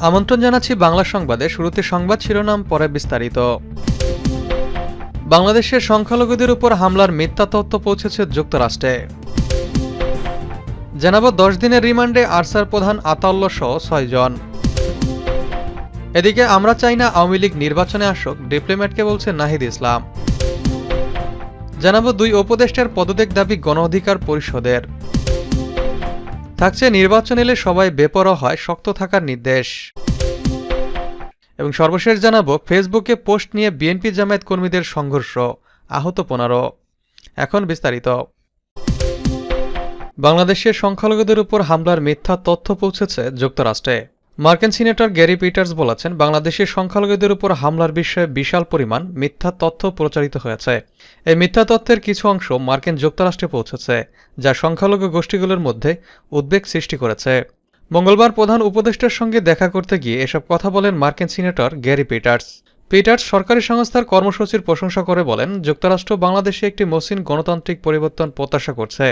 আমন্ত্রণ জানাচ্ছি বাংলা সংবাদে। শুরুতে সংবাদ শিরোনাম, পরে বিস্তারিত। বাংলাদেশের সংখ্যালঘুদের উপর হামলার মিথ্যা তথ্য পৌঁছেছে যুক্তরাষ্ট্রে। জানাবো 10 দিনের রিমান্ডে আরসার প্রধান আতাউল্লাহ সহ 6 জন। এদিকে আমরা চাই না আওয়ামী লীগ নির্বাচনে আসুক, ডিপ্লোম্যাটকে বলছে নাহিদ ইসলাম। জানাবো 2 উপদেষ্টার পদত্যাগ দাবি গণ অধিকার পরিষদের। থাকছে নির্বাচন এলে সবাই বেপরোয়া হয়, শক্ত থাকার নির্দেশ। এবং সর্বশেষ জানাবো ফেসবুকে পোস্ট নিয়ে বিএনপি জামায়াত কর্মীদের সংঘর্ষ, আহত 15। এখন বিস্তারিত। বাংলাদেশের সংখ্যালঘুদের উপর হামলার মিথ্যা তথ্য পৌঁছেছে যুক্তরাষ্ট্রে। মার্কিন সিনেটর গ্যারি পিটার্স বলেছেন, বাংলাদেশের সংখ্যালঘুদের উপর হামলার বিষয়ে বিশাল পরিমাণ মিথ্যা তথ্য প্রচারিত হয়েছে। এই মিথ্যা তথ্যের কিছু অংশ মার্কিন যুক্তরাষ্ট্রে পৌঁছেছে, যা সংখ্যালঘু গোষ্ঠীগুলোর মধ্যে উদ্বেগ সৃষ্টি করেছে। মঙ্গলবার প্রধান উপদেষ্টার সঙ্গে দেখা করতে গিয়ে এসব কথা বলেন মার্কিন সিনেটর গ্যারি পিটার্স। সরকারি সংস্থার কর্মসূচির প্রশংসা করে বলেন, যুক্তরাষ্ট্র বাংলাদেশে একটি মসৃণ গণতান্ত্রিক পরিবর্তন প্রত্যাশা করছে।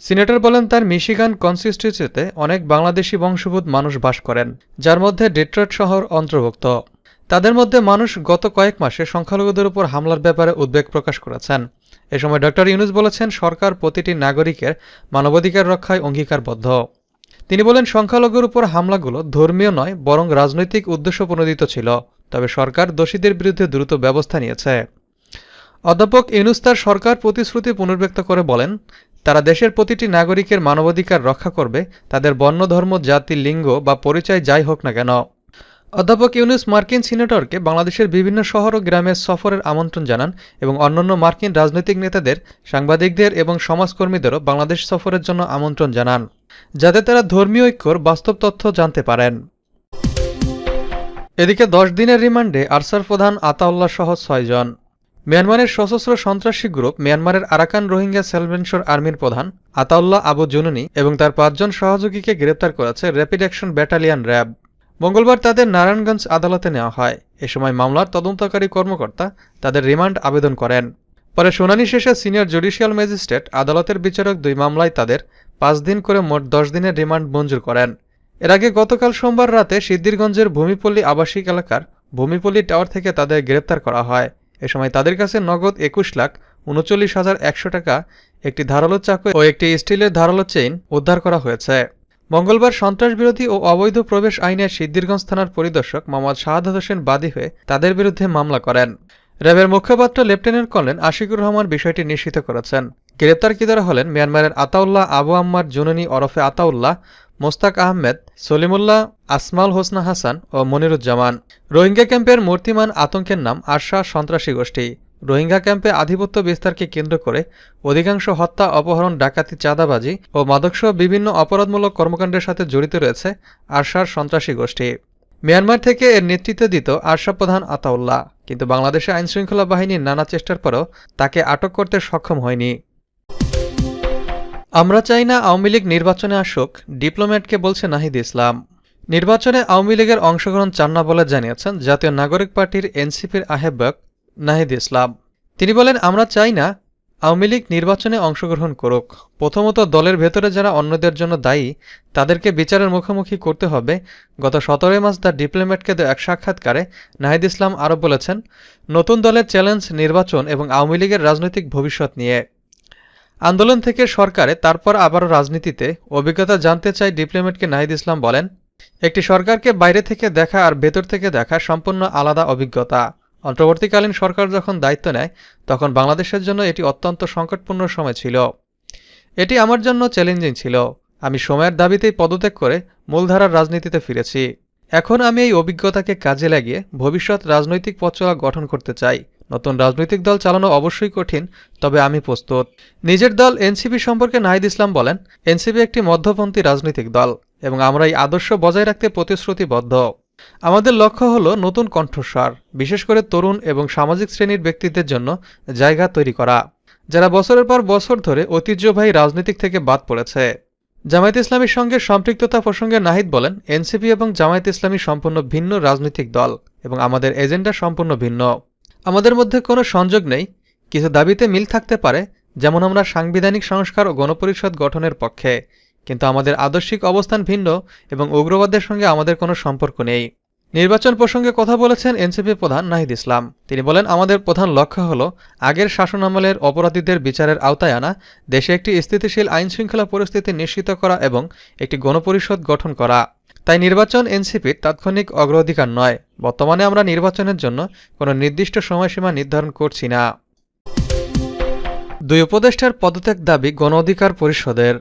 সিনেটর বলেন, তার মিশিগান কনস্টিটিউয়েন্সিতে অনেক বাংলাদেশি বংশোদ্ভূত মানুষ বাস করেন, যার মধ্যে ডেট্রয়েট শহর অন্তর্ভুক্ত। তাদের মধ্যে মানুষ গত কয়েক মাসে সংখ্যালঘুদের উপর হামলার ব্যাপারে উদ্বেগ প্রকাশ করেছেন। এ সময় ড. ইউনূস বলেছেন, সরকার প্রতিটি নাগরিকের মানবাধিকার রক্ষায় অঙ্গীকারবদ্ধ। তিনি বলেন, সংখ্যালঘুর উপর হামলাগুলো ধর্মীয় নয়, বরং রাজনৈতিক উদ্দেশ্য প্রণোদিত ছিল, তবে সরকার দোষীদের বিরুদ্ধে দ্রুত ব্যবস্থা নিয়েছে। অধ্যাপক ইউনূস তার সরকার প্রতিশ্রুতি পুনর্ব্যক্ত করে বলেন, তারা দেশের প্রতিটি নাগরিকের মানবাধিকার রক্ষা করবে, তাদের বর্ণ, ধর্ম, জাতি, লিঙ্গ বা পরিচয় যাই হোক না কেন। অধ্যাপক ইউনূস মার্কিন সিনেটরকে বাংলাদেশের বিভিন্ন শহর ও গ্রামে সফরের আমন্ত্রণ জানান এবং অন্যান্য মার্কিন রাজনৈতিক নেতাদের, সাংবাদিকদের এবং সমাজকর্মীদেরও বাংলাদেশ সফরের জন্য আমন্ত্রণ জানান, যাতে তারা ধর্মীয় ঐক্যর বাস্তব তথ্য জানতে পারেন। এদিকে 10 দিনের রিমান্ডে আরসার প্রধান আতাউল্লাহ সহ 6 জন। মিয়ানমারের সশস্ত্র সন্ত্রাসী গ্রুপ মিয়ানমারের আরাকান রোহিঙ্গা সেলভেনশন আর্মির প্রধান আতাউল্লাহ আবু জুনুনি এবং তার 5 জন সহযোগীকে গ্রেপ্তার করেছে র্যাপিড অ্যাকশন ব্যাটালিয়ন র্যাব। মঙ্গলবার তাদের নারায়ণগঞ্জ আদালতে নেওয়া হয়। এ সময় মামলার তদন্তকারী কর্মকর্তা তাদের রিমান্ড আবেদন করেন। পরে শুনানি শেষে সিনিয়র জুডিশিয়াল ম্যাজিস্ট্রেট আদালতের বিচারক 2 মামলায় তাদের 5 দিন করে মোট 10 দিনের রিমান্ড মঞ্জুর করেন। এর আগে গতকাল সোমবার রাতে সিদ্ধিরগঞ্জের ভূমিপল্লী আবাসিক এলাকার ভূমিপল্লী টাওয়ার থেকে তাদের গ্রেপ্তার করা হয়। এ সময় তাদের কাছে নগদ 21,39,100 টাকা, একটি ধারালো চাকু ও একটি স্টিলের ধারালো চেইন উদ্ধার করা হয়েছে। মঙ্গলবার সন্ত্রাসবিরোধী ও অবৈধ প্রবেশ আইনের সিদ্ধিরগঞ্জ থানার পরিদর্শক মোহাম্মদ শাহাদাত হোসেন বাদী হয়ে তাদের বিরুদ্ধে মামলা করেন। র্যাবের মুখপাত্র লেফটেন্যান্ট কর্নেল আশিকুর রহমান বিষয়টি নিশ্চিত করেছেন। গ্রেপ্তারকৃতরা হলেন মিয়ানমারের আতাউল্লাহ আবু আম্মার জুনুনি ওরফে আতাউল্লাহ, মোস্তাক আহমেদ, সলিমুল্লাহ, আসমাল হোসনা হাসান ও মনিরুজ্জামান। রোহিঙ্গা ক্যাম্পের মূর্তিমান আতঙ্কের নাম আরসা সন্ত্রাসী গোষ্ঠী। রোহিঙ্গা ক্যাম্পে আধিপত্য বিস্তারকে কেন্দ্র করে অধিকাংশ হত্যা, অপহরণ, ডাকাতি, চাঁদাবাজি ও মাদকসহ বিভিন্ন অপরাধমূলক কর্মকাণ্ডের সাথে জড়িত রয়েছে আরসার সন্ত্রাসী গোষ্ঠী। মিয়ানমার থেকে এর নেতৃত্ব দিত আরসা প্রধান আতাউল্লাহ, কিন্তু বাংলাদেশে আইনশৃঙ্খলা বাহিনীর নানা চেষ্টার পরেও তাকে আটক করতে সক্ষম হয়নি। আমরা চাই না আওয়ামী লীগ নির্বাচনে আসুক, ডিপ্লোম্যাটকে বলছে নাহিদ ইসলাম। নির্বাচনে আওয়ামী লীগের অংশগ্রহণ চান না বলে জানিয়েছেন জাতীয় নাগরিক পার্টির এনসিপির আহ্বায়ক নাহিদ ইসলাম। তিনি বলেন, আমরা চাই না আওয়ামী লীগ নির্বাচনে অংশগ্রহণ করুক। প্রথমত, দলের ভেতরে যারা অন্যদের জন্য দায়ী তাদেরকে বিচারের মুখোমুখি করতে হবে। গত 17 মার্চ দ্য ডিপ্লোম্যাটকে দেওয়া এক সাক্ষাৎকারে নাহিদ ইসলাম আরও বলেছেন, নতুন দলের চ্যালেঞ্জ নির্বাচন এবং আওয়ামী লীগের রাজনৈতিক ভবিষ্যৎ নিয়ে। আন্দোলন থেকে সরকারে, তারপর আবারও রাজনীতিতে অভিজ্ঞতা জানতে চাই ডিপ্লোম্যাটকে নাহিদ ইসলাম বলেন, একটি সরকারকে বাইরে থেকে দেখা আর ভেতর থেকে দেখা সম্পূর্ণ আলাদা অভিজ্ঞতা। অন্তর্বর্তীকালীন সরকার যখন দায়িত্ব নেয় তখন বাংলাদেশের জন্য এটি অত্যন্ত সংকটপূর্ণ সময় ছিল। এটি আমার জন্য চ্যালেঞ্জিং ছিল। আমি সময়ের দাবিতেই পদত্যাগ করে মূলধারার রাজনীতিতে ফিরেছি। এখন আমি এই অভিজ্ঞতাকে কাজে লাগিয়ে ভবিষ্যৎ রাজনৈতিক পথচলা গঠন করতে চাই। নতুন রাজনৈতিক দল চালানো অবশ্যই কঠিন, তবে আমি প্রস্তুত। নিজের দল এনসিপি সম্পর্কে নাহিদ ইসলাম বলেন, এনসিপি একটি মধ্যপন্থী রাজনৈতিক দল এবং আমরা এই আদর্শ বজায় রাখতে প্রতিশ্রুতিবদ্ধ। আমাদের লক্ষ্য হল নতুন কণ্ঠস্বর, বিশেষ করে তরুণ এবং সামাজিক শ্রেণীর ব্যক্তিদের জন্য জায়গা তৈরি করা, যারা বছরের পর বছর ধরে ঐতিহ্যবাহী রাজনীতিক থেকে বাদ পড়েছে। জামায়াত ইসলামীর সঙ্গে সম্পৃক্ততা প্রসঙ্গে নাহিদ বলেন, এনসিপি এবং জামায়াত ইসলামী সম্পূর্ণ ভিন্ন রাজনৈতিক দল এবং আমাদের এজেন্ডা সম্পূর্ণ ভিন্ন। আমাদের মধ্যে কোনো সংযোগ নেই। কিছু দাবিতে মিল থাকতে পারে, যেমন আমরা সাংবিধানিক সংস্কার ও গণপরিষদ গঠনের পক্ষে, কিন্তু আমাদের আদর্শিক অবস্থান ভিন্ন এবং উগ্রবাদের সঙ্গে আমাদের কোনো সম্পর্ক নেই। নির্বাচন প্রসঙ্গে কথা বলেছেন এনসিপি প্রধান নাহিদ ইসলাম। তিনি বলেন, আমাদের প্রধান লক্ষ্য হল আগের শাসনামলের অপরাধীদের বিচারের আওতায় আনা, দেশে একটি স্থিতিশীল আইনশৃঙ্খলা পরিস্থিতি নিশ্চিত করা এবং একটি গণপরিষদ গঠন করা। তাই নির্বাচন এনসিপির তাৎক্ষণিক অগ্রাধিকার নয়। বর্তমানে আমরা নির্বাচনের জন্য কোনো নির্দিষ্ট সময়সীমা নির্ধারণ করছি না। দুই উপদেষ্টার পদত্যাগ দাবি গণ অধিকার পরিষদের।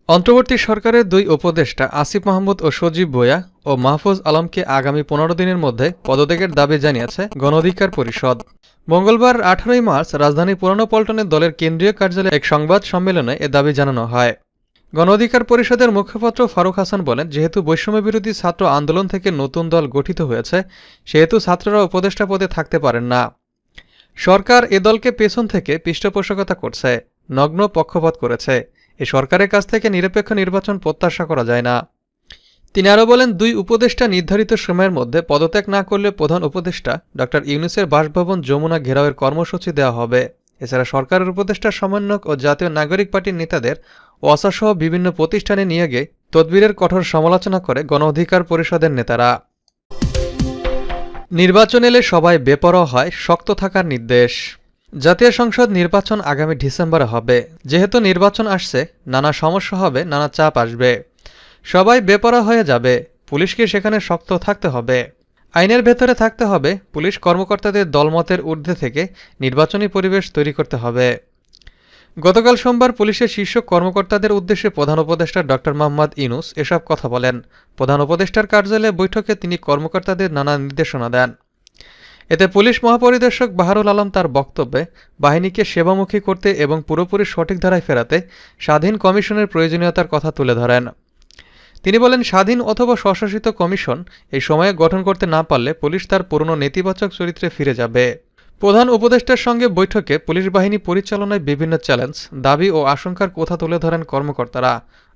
অন্তর্বর্তী সরকারের দুই উপদেষ্টা আসিফ মাহমুদ ও সজীব ভুঁইয়া ও মাহফুজ আলমকে আগামী 15 দিনের মধ্যে পদত্যাগের দাবি জানিয়েছে গণ অধিকার পরিষদ। মঙ্গলবার 18 মার্চ রাজধানী পুরানো পল্টনের দলের কেন্দ্রীয় কার্যালয়ে এক সংবাদ সম্মেলনে এ দাবি জানানো হয়। গণ অধিকার পরিষদের মুখপাত্র ফারুক হাসান বলেন, যেহেতু বৈষম্যবিরোধী ছাত্র আন্দোলন থেকে নতুন দল গঠিত হয়েছে, সেহেতু ছাত্ররা উপদেষ্টা পদে থাকতে পারেন না। সরকার এ দলকে পেছন থেকে পৃষ্ঠপোষকতা করছে, নগ্ন পক্ষপাত করেছে। এ সরকারের কাছ থেকে নিরপেক্ষ নির্বাচন প্রত্যাশা করা যায় না। তিনি আরও বলেন, দুই উপদেষ্টা নির্ধারিত সময়ের মধ্যে পদত্যাগ না করলে প্রধান উপদেষ্টা ড ইউনূসের বাসভবন যমুনা ঘেরাওয়ের কর্মসূচি দেওয়া হবে। এছাড়া সরকারের উপদেষ্টা সমন্বয়ক ও জাতীয় নাগরিক পার্টির নেতাদের ওয়াসাসহ বিভিন্ন প্রতিষ্ঠানে নিয়ে গিয়ে তদবিরের কঠোর সমালোচনা করে গণ অধিকার পরিষদের নেতারা। নির্বাচন এলে সবাই বেপরোয়া হয়, শক্ত থাকার নির্দেশ। জাতীয় সংসদ নির্বাচন আগামী ডিসেম্বরে হবে। যেহেতু নির্বাচন আসছে, নানা সমস্যা হবে, নানা চাপ আসবে। সবাই বেপরোয়া হয়ে যাবে। পুলিশকে সেখানে শক্ত থাকতে হবে, আইনের ভেতরে থাকতে হবে। পুলিশ কর্মকর্তাদের দলমতের ঊর্ধ্বে থেকে নির্বাচনী পরিবেশ তৈরি করতে হবে। গতকাল সোমবার পুলিশের শীর্ষ কর্মকর্তাদের উদ্দেশ্যে প্রধান উপদেষ্টা ড মোহাম্মদ ইউনূস এসব কথা বলেন। প্রধান উপদেষ্টার কার্যালয়ে বৈঠকে তিনি কর্মকর্তাদের নানা নির্দেশনা দেন। এতে পুলিশ মহাপরিদর্শক বাহারুল আলম তার বক্তব্যে বাহিনীকে সেবামুখী করতে এবং পুরোপুরি সঠিক ধারায় ফেরাতে স্বাধীন কমিশনের প্রয়োজনীয়তার কথা তুলে ধরেন। তিনি বলেন, স্বাধীন অথবা স্বশাসিত কমিশন এই সময়ে গঠন করতে না পারলে পুলিশ তার পুরনো নেতিবাচক চরিত্রে ফিরে যাবে। প্রধান উপদেষ্টার সঙ্গে বৈঠকে পুলিশ বাহিনী পরিচালনায় বিভিন্ন চ্যালেঞ্জ, দাবি ও আশঙ্কার কথা তুলে ধরেন কর্মকর্তারা।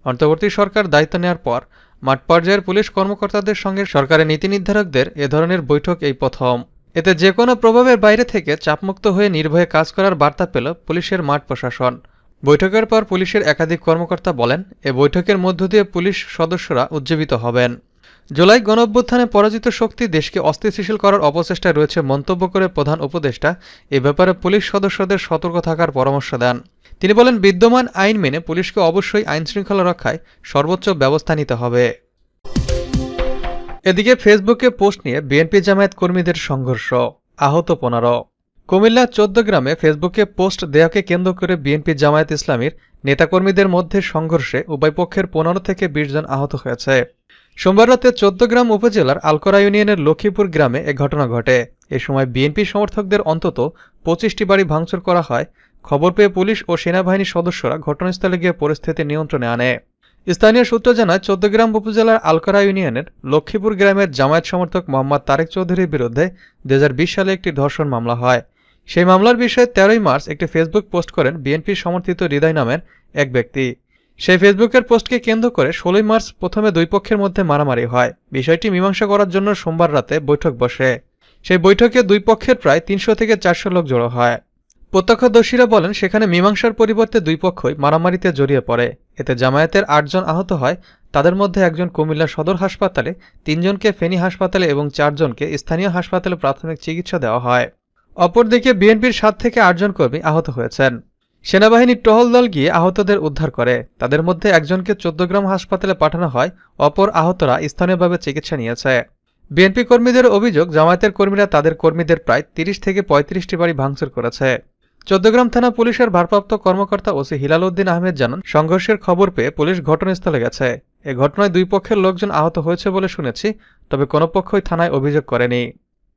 অন্তর্বর্তী সরকার দায়িত্ব নেওয়ার পর মাঠ পর্যায়ের পুলিশ কর্মকর্তাদের সঙ্গে সরকারের নীতি নির্ধারকদের এ ধরনের বৈঠক এই প্রথম। এতে যে কোনো প্রভাবের বাইরে থেকে চাপমুক্ত হয়ে নির্ভয়ে কাজ করার বার্তা পেল পুলিশের মাঠ প্রশাসন। বৈঠকের পর পুলিশের একাধিক কর্মকর্তা বলেন, এ বৈঠকের মধ্য দিয়ে পুলিশ সদস্যরা উজ্জীবিত হবেন। জুলাই গণঅভ্যুত্থানে পরাজিত শক্তি দেশকে অস্থিতিশীল করার অপচেষ্টায় রয়েছে মন্তব্য করে প্রধান উপদেষ্টা এ ব্যাপারে পুলিশ সদস্যদের সতর্ক থাকার পরামর্শ দেন। তিনি বলেন, বিদ্যমান আইন মেনে পুলিশকে অবশ্যই আইনশৃঙ্খলা রক্ষায় সর্বোচ্চ ব্যবস্থা নিতে হবে। এদিকে ফেসবুকে পোস্ট নিয়ে বিএনপি জামায়াত কর্মীদের সংঘর্ষ, আহত 15। কুমিল্লা 14 গ্রামে ফেসবুকে পোস্ট দেয়াকে কেন্দ্র করে বিএনপি জামায়াত ইসলামীর নেতাকর্মীদের মধ্যে সংঘর্ষে উভয় পক্ষের 15 থেকে 20 জন আহত হয়েছে। সোমবার রাতে 14 গ্রাম উপজেলার আলকরা ইউনিয়নের লক্ষ্মীপুর গ্রামে এ ঘটনা ঘটে। এ সময় বিএনপি সমর্থকদের অন্তত 25টি বাড়ি ভাঙচুর করা হয়। খবর পেয়ে পুলিশ ও সেনাবাহিনীর সদস্যরা ঘটনাস্থলে গিয়ে পরিস্থিতি নিয়ন্ত্রণে আনে। স্থানীয় সূত্র জানায়, 14 গ্রাম উপজেলার আলকরা ইউনিয়নের লক্ষ্মীপুর গ্রামের জামায়াত সমর্থক মোহাম্মদ তারেক চৌধুরীর বিরুদ্ধে 2020 সালে একটি ধর্ষণ মামলা হয়। সেই মামলার বিষয়ে 13 মার্চ একটি ফেসবুক পোস্ট করেন বিএনপি সমর্থিত হৃদয় নামের এক ব্যক্তি। সেই ফেসবুকের পোস্টকে কেন্দ্র করে 16 মার্চ প্রথমে দুই পক্ষের মধ্যে মারামারি হয়। বিষয়টি মীমাংসা করার জন্য সোমবার রাতে বৈঠক বসে। সেই বৈঠকে দুই পক্ষের প্রায় 300 থেকে 400 লোক জড়ো হয়। প্রত্যক্ষদর্শীরা বলেন, সেখানে মীমাংসার পরিবর্তে দুই পক্ষই মারামারিতে জড়িয়ে পড়ে। এতে জামায়াতের 8 জন আহত হয়। তাদের মধ্যে একজন কুমিল্লা সদর হাসপাতালে, 3 জনকে ফেনী হাসপাতালে এবং 4 জনকে স্থানীয় হাসপাতালে প্রাথমিক চিকিৎসা দেওয়া হয়। অপরদিকে বিএনপির 7 থেকে 8 জন কর্মী আহত হয়েছেন। সেনাবাহিনীর টহল দল গিয়ে আহতদের উদ্ধার করে। তাদের মধ্যে একজনকে 14 গ্রাম হাসপাতালে পাঠানো হয়। অপর আহতরা স্থানীয়ভাবে চিকিৎসা নিয়েছে। বিএনপি কর্মীদের অভিযোগ, জামায়াতের কর্মীরা তাদের কর্মীদের প্রায় 30 থেকে 35টি বাড়ি ভাঙচুর করেছে। 14 গ্রাম থানা পুলিশের ভারপ্রাপ্ত কর্মকর্তা ওসি হিলাল উদ্দিন আহমেদ জানান, সংঘর্ষের খবর পেয়ে পুলিশ ঘটনাস্থলে গেছে। এ ঘটনায় দুই পক্ষের লোকজন আহত হয়েছে বলে শুনেছি, তবে কোনো পক্ষই থানায় অভিযোগ করেনি।